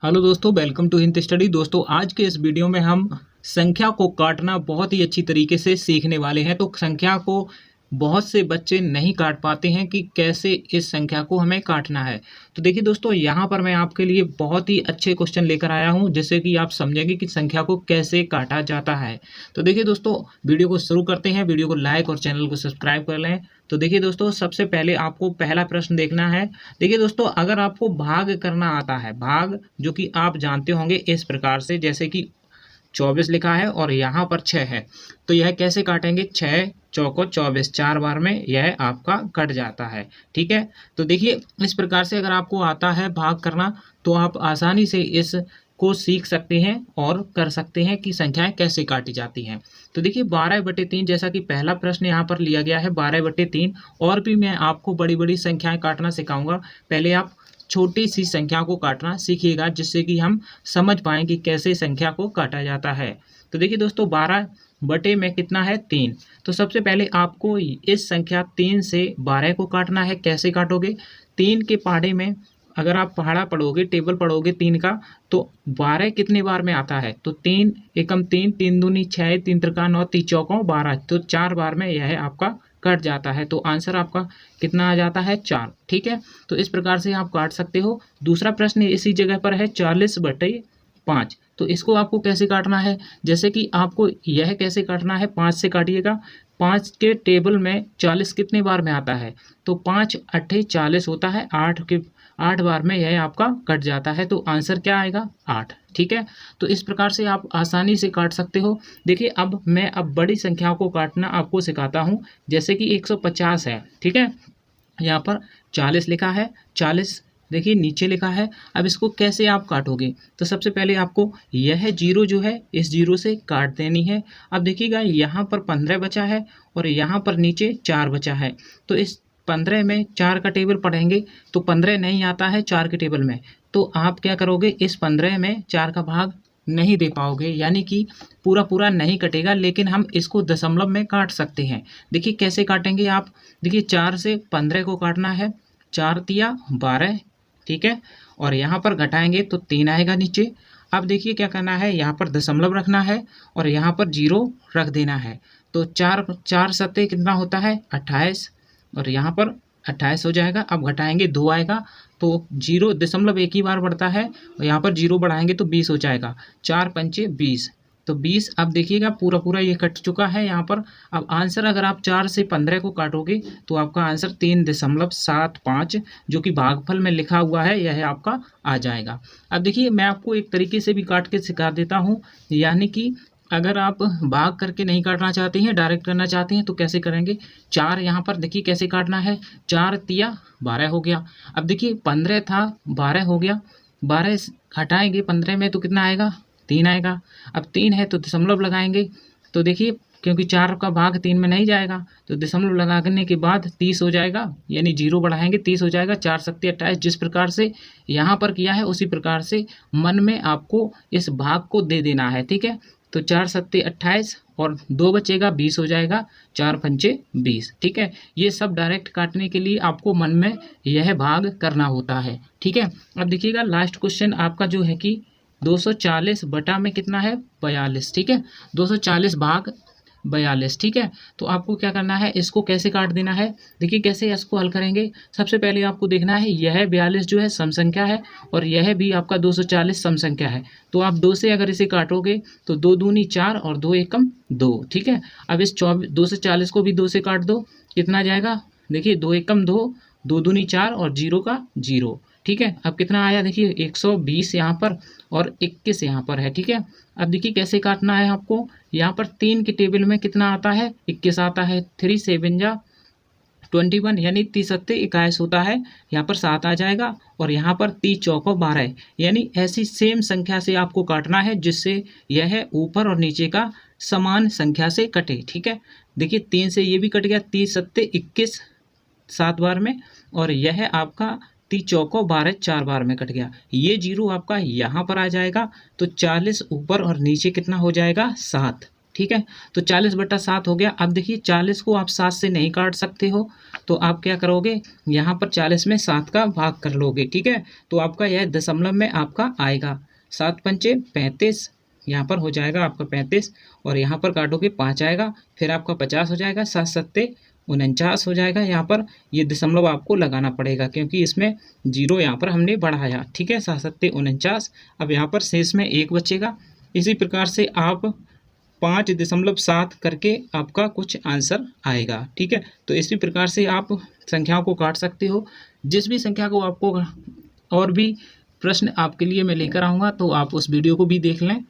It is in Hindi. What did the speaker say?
हेलो दोस्तों, वेलकम टू हिंद स्टडी। दोस्तों, आज के इस वीडियो में हम संख्या को काटना बहुत ही अच्छी तरीके से सीखने वाले हैं। तो संख्या को बहुत से बच्चे नहीं काट पाते हैं कि कैसे इस संख्या को हमें काटना है। तो देखिए दोस्तों, यहाँ पर मैं आपके लिए बहुत ही अच्छे क्वेश्चन लेकर आया हूँ जिससे कि आप समझेंगे कि संख्या को कैसे काटा जाता है। तो देखिए दोस्तों, वीडियो को शुरू करते हैं। वीडियो को लाइक और चैनल को सब्सक्राइब कर लें। तो देखिए दोस्तों, सबसे पहले आपको पहला प्रश्न देखना है। देखिए दोस्तों, अगर आपको भाग करना आता है, भाग जो कि आप जानते होंगे इस प्रकार से, जैसे कि 24 लिखा है और यहाँ पर 6 है, तो यह कैसे काटेंगे? 6 चौको 24, 4 बार में यह आपका कट जाता है। ठीक है, तो देखिए इस प्रकार से अगर आपको आता है भाग करना तो आप आसानी से इस को सीख सकते हैं और कर सकते हैं कि संख्याएं कैसे काटी जाती हैं। तो देखिए 12/3 जैसा कि पहला प्रश्न यहाँ पर लिया गया है 12/3। और भी मैं आपको बड़ी बड़ी संख्याएं काटना सिखाऊंगा। पहले आप छोटी सी संख्या को काटना सीखिएगा जिससे कि हम समझ पाएँ कि कैसे संख्या को काटा जाता है। तो देखिए दोस्तों, 12 में कितना है? 3। तो सबसे पहले आपको इस संख्या 3 से 12 को काटना है। कैसे काटोगे? 3 के पहाड़े में अगर आप पहाड़ा पढ़ोगे, टेबल पढ़ोगे 3 का, तो 12 कितने बार में आता है? तो 3 एकम 3, 3 दूनी 6, 3 त्रिका 9, 3 चौकों 12, तो 4 बार में यह आपका कट जाता है। तो आंसर आपका कितना आ जाता है? 4। ठीक है, तो इस प्रकार से आप काट सकते हो। दूसरा प्रश्न इसी जगह पर है 40/5। तो इसको आपको कैसे काटना है? जैसे कि आपको यह कैसे काटना है, 5 से काटिएगा। 5 के टेबल में 40 कितने बार में आता है? तो 5 अट्ठे 40 होता है, 8 बार में यह आपका कट जाता है। तो आंसर क्या आएगा? 8। ठीक है, तो इस प्रकार से आप आसानी से काट सकते हो। देखिए अब मैं बड़ी संख्याओं को काटना आपको सिखाता हूँ। जैसे कि 150 है, ठीक है, यहाँ पर 40 लिखा है, 40 देखिए नीचे लिखा है। अब इसको कैसे आप काटोगे? तो सबसे पहले आपको यह जीरो जो है इस जीरो से काट देनी है। अब देखिएगा यहाँ पर 15 बचा है और यहाँ पर नीचे 4 बचा है। तो इस 15 में 4 का टेबल पढ़ेंगे तो 15 नहीं आता है 4 के टेबल में। तो आप क्या करोगे? इस 15 में 4 का भाग नहीं दे पाओगे, यानी कि पूरा पूरा नहीं कटेगा, लेकिन हम इसको दशमलव में काट सकते हैं। देखिए कैसे काटेंगे आप? देखिए 4 से 15 को काटना है। 4 तिया 12, ठीक है, और यहाँ पर घटाएंगे तो 3 आएगा नीचे। अब देखिए क्या करना है, यहाँ पर दशमलव रखना है और यहाँ पर 0 रख देना है। तो 4 सत्ते कितना होता है? 28, और यहाँ पर 28 हो जाएगा। अब घटाएंगे 2 आएगा, तो 0 दशमलव एक ही बार बढ़ता है और यहाँ पर 0 बढ़ाएंगे तो 20 हो जाएगा। 4 पंचे 20, तो 20। अब देखिएगा पूरा पूरा ये कट चुका है यहाँ पर। अब आंसर अगर आप 4 से 15 को काटोगे तो आपका आंसर 3.75 जो कि भागफल में लिखा हुआ है यह आपका आ जाएगा। अब देखिए मैं आपको एक तरीके से भी काट के सिखा देता हूँ, यानी कि अगर आप भाग करके नहीं काटना चाहते हैं, डायरेक्ट करना चाहते हैं, तो कैसे करेंगे? 4 यहाँ पर देखिए कैसे काटना है। 4 तिया 12 हो गया। अब देखिए 15 था, 12 हो गया। 12 हटाएंगे 15 में तो कितना आएगा? 3 आएगा। अब 3 है तो दशमलव लगाएंगे। तो देखिए क्योंकि 4 का भाग 3 में नहीं जाएगा तो दशमलव लगाने के बाद 30 हो जाएगा, यानी 0 बढ़ाएंगे 30 हो जाएगा। 4 सत्ते 28, जिस प्रकार से यहाँ पर किया है उसी प्रकार से मन में आपको इस भाग को दे देना है। ठीक है, तो 4 सत्ते 28 और 2 बचेगा 20 हो जाएगा। 4 पंचे 20। ठीक है, ये सब डायरेक्ट काटने के लिए आपको मन में यह भाग करना होता है। ठीक है, अब देखिएगा लास्ट क्वेश्चन आपका जो है कि 240 बटा में कितना है? 42। ठीक है, 240 भाग 42। ठीक है, तो आपको क्या करना है, इसको कैसे काट देना है? देखिए कैसे इसको हल करेंगे। सबसे पहले आपको देखना है यह 42 जो है सम संख्या है और यह भी आपका 240 सम संख्या है। तो आप 2 से अगर इसे काटोगे तो 2 दूनी 4 और 2 एकम 2। ठीक है, अब इस 240 को भी 2 से काट दो, कितना जाएगा? देखिए 2 एकम 2, 2 दूनी 4 और 0 का 0। ठीक है, अब कितना आया? देखिए 120 यहाँ पर और 21 यहाँ पर है। ठीक है, अब देखिए कैसे काटना है आपको। यहाँ पर 3 के टेबल में कितना आता है? 21 आता है। 3 7 जा 21, यानी 30 सत्ते 21 होता है। यहाँ पर 7 आ जाएगा और यहाँ पर 30 चौको 12, यानी ऐसी सेम संख्या से आपको काटना है जिससे यह ऊपर और नीचे का समान संख्या से कटे। ठीक है, देखिए 3 से ये भी कट गया, 30 सत्ते 21 7 बार में, और यह आपका 30 चौको 12 4 बार में कट गया। ये 0 आपका यहाँ पर आ जाएगा। तो 40 ऊपर और नीचे कितना हो जाएगा? 7। ठीक है। तो 40/7 हो गया। अब देखिए 40 को आप 7 से नहीं काट सकते हो, तो आप क्या करोगे, यहाँ पर 40 में 7 का भाग कर लोगे, ठीक है। तो आपका यह दशमलव में आपका आएगा, 7 पंचे 35, यहाँ पर हो जाएगा आपका 35 और यहाँ पर काटोगे 5 आएगा, फिर आपका 50 हो जाएगा, 7 सत्ते 49 हो जाएगा। यहाँ पर ये दशमलव आपको लगाना पड़ेगा क्योंकि इसमें 0 यहाँ पर हमने बढ़ाया, ठीक है। 7 सत्ते 49। अब यहाँ पर शेष में 1 बचेगा। इसी प्रकार से आप 5.7 करके आपका कुछ आंसर आएगा, ठीक है। तो इसी प्रकार से आप संख्याओं को काट सकते हो। जिस भी संख्या को आपको और भी प्रश्न आपके लिए मैं लेकर आऊँगा, तो आप उस वीडियो को भी देख लें।